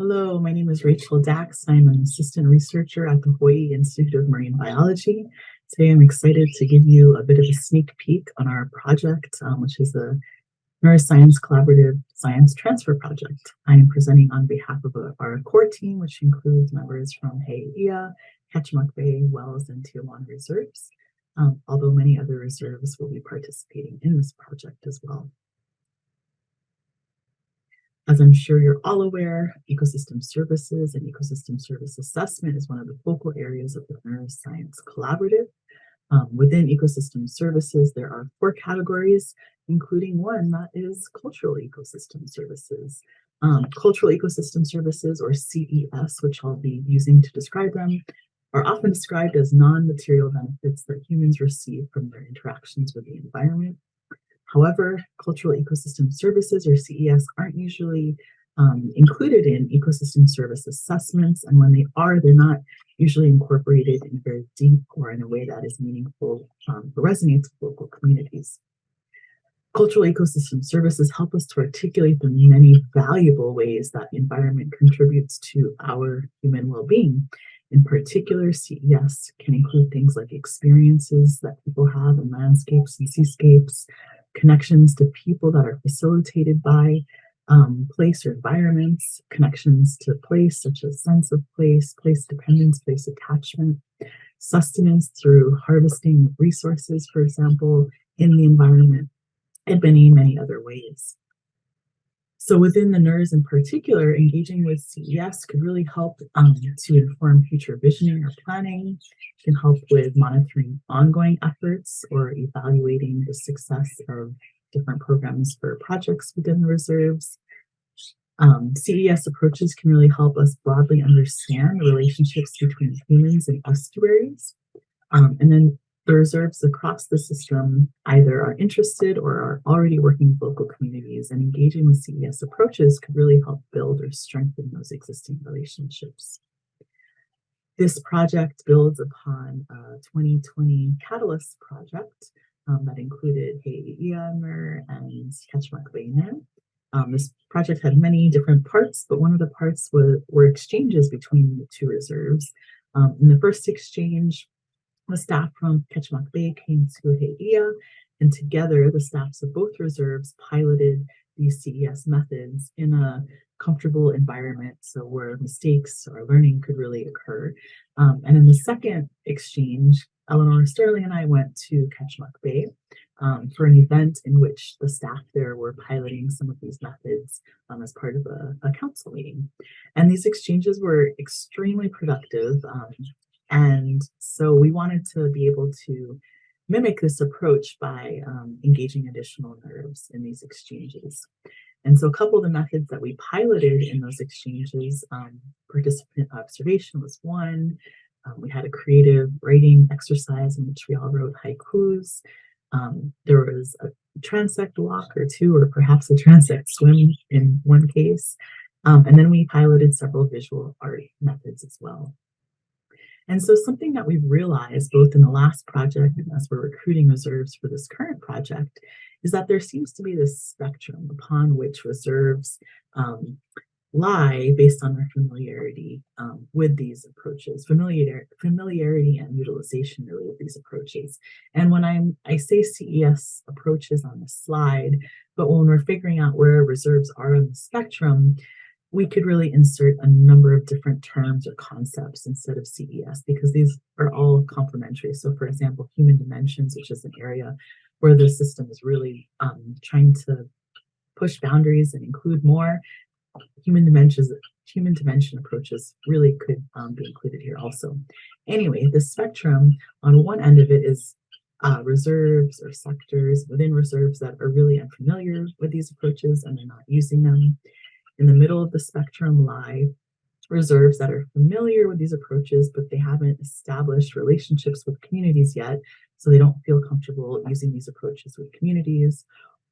Hello, my name is Rachel Dacks. I'm an assistant researcher at the Hawaii Institute of Marine Biology. Today I'm excited to give you a bit of a sneak peek on our project, which is the NERRS Science Collaborative Science Transfer Project. I am presenting on behalf of our core team, which includes members from Hei'ia, Ketchimak Bay, Wells, and Tijuana reserves, although many other reserves will be participating in this project as well. As I'm sure you're all aware, ecosystem services and ecosystem service assessment is one of the focal areas of the NERRS Science Collaborative. Within ecosystem services, there are 4 categories, including one that is cultural ecosystem services. Cultural ecosystem services, or CES, which I'll be using to describe them, are often described as non-material benefits that humans receive from their interactions with the environment. However, cultural ecosystem services, or CES, aren't usually included in ecosystem service assessments, and when they are, they're not usually incorporated in a very deep or in a way that is meaningful or resonates with local communities. Cultural ecosystem services help us to articulate the many valuable ways that the environment contributes to our human well-being. In particular, CES can include things like experiences that people have in landscapes and seascapes, connections to people that are facilitated by place or environments, connections to place, such as sense of place, place dependence, place attachment, sustenance through harvesting of resources, for example, in the environment, and many, many other ways. So within the NERRS in particular, engaging with CES could really help to inform future visioning or planning, can help with monitoring ongoing efforts or evaluating the success of different programs for projects within the reserves. CES approaches can really help us broadly understand the relationships between humans and estuaries. And then the reserves across the system either are interested or are already working with local communities, and engaging with CES approaches could really help build or strengthen those existing relationships. This project builds upon a 2020 Catalyst project that included Hei'ia and Ketchimak Bay. This project had many different parts, but one of the parts were exchanges between the 2 reserves. In the first exchange, the staff from Ketchimak Bay came to Hei'ia, and together the staffs of both reserves piloted these CES methods in a comfortable environment, so where mistakes or learning could really occur. And in the second exchange, Eleanor Sterling and I went to Ketchimak Bay for an event in which the staff there were piloting some of these methods as part of a council meeting. And these exchanges were extremely productive. And so we wanted to be able to mimic this approach by engaging additional NERRS in these exchanges. And so a couple of the methods that we piloted in those exchanges, participant observation was one. We had a creative writing exercise in which we all wrote haikus. There was a transect walk or 2, or perhaps a transect swim in one case. And then we piloted several visual art methods as well. And so something that we've realized both in the last project and as we're recruiting reserves for this current project is that there seems to be this spectrum upon which reserves lie based on their familiarity with these approaches, familiarity and utilization really of these approaches. And when I say CES approaches on the slide, but when we're figuring out where reserves are on the spectrum, we could really insert a number of different terms or concepts instead of CES, because these are all complementary. So for example, human dimensions, which is an area where the system is really trying to push boundaries and include more, human dimension approaches really could be included here also. Anyway, the spectrum on one end of it is reserves or sectors within reserves that are really unfamiliar with these approaches and they're not using them. In the middle of the spectrum lie reserves that are familiar with these approaches, but they haven't established relationships with communities yet, so they don't feel comfortable using these approaches with communities.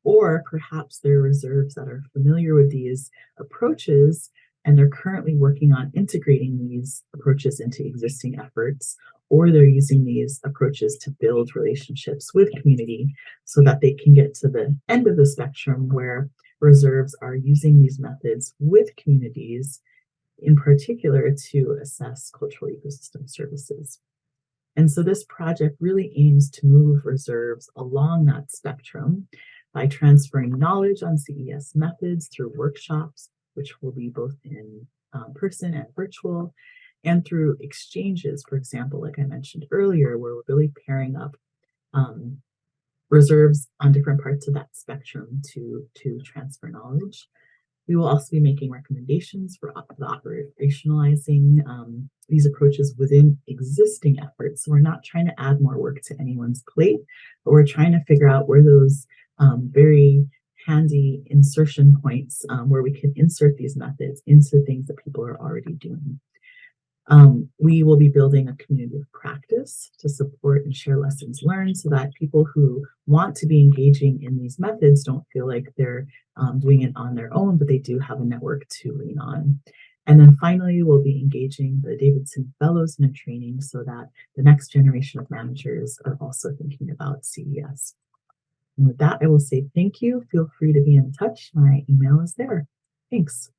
Or perhaps there are reserves that are familiar with these approaches and they're currently working on integrating these approaches into existing efforts, or they're using these approaches to build relationships with community so that they can get to the end of the spectrum where reserves are using these methods with communities in particular to assess cultural ecosystem services. And so this project really aims to move reserves along that spectrum by transferring knowledge on CES methods through workshops, which will be both in person and virtual, and through exchanges, for example, like I mentioned earlier, where we're really pairing up um, reserves on different parts of that spectrum to transfer knowledge. We will also be making recommendations for operationalizing these approaches within existing efforts. So we're not trying to add more work to anyone's plate, but we're trying to figure out where those very handy insertion points where we can insert these methods into things that people are already doing. We will be building a community of practice to support and share lessons learned so that people who want to be engaging in these methods don't feel like they're doing it on their own, but they do have a network to lean on. And then finally, we'll be engaging the Davidson Fellows in a training so that the next generation of managers are also thinking about CES. And with that, I will say thank you. Feel free to be in touch. My email is there. Thanks.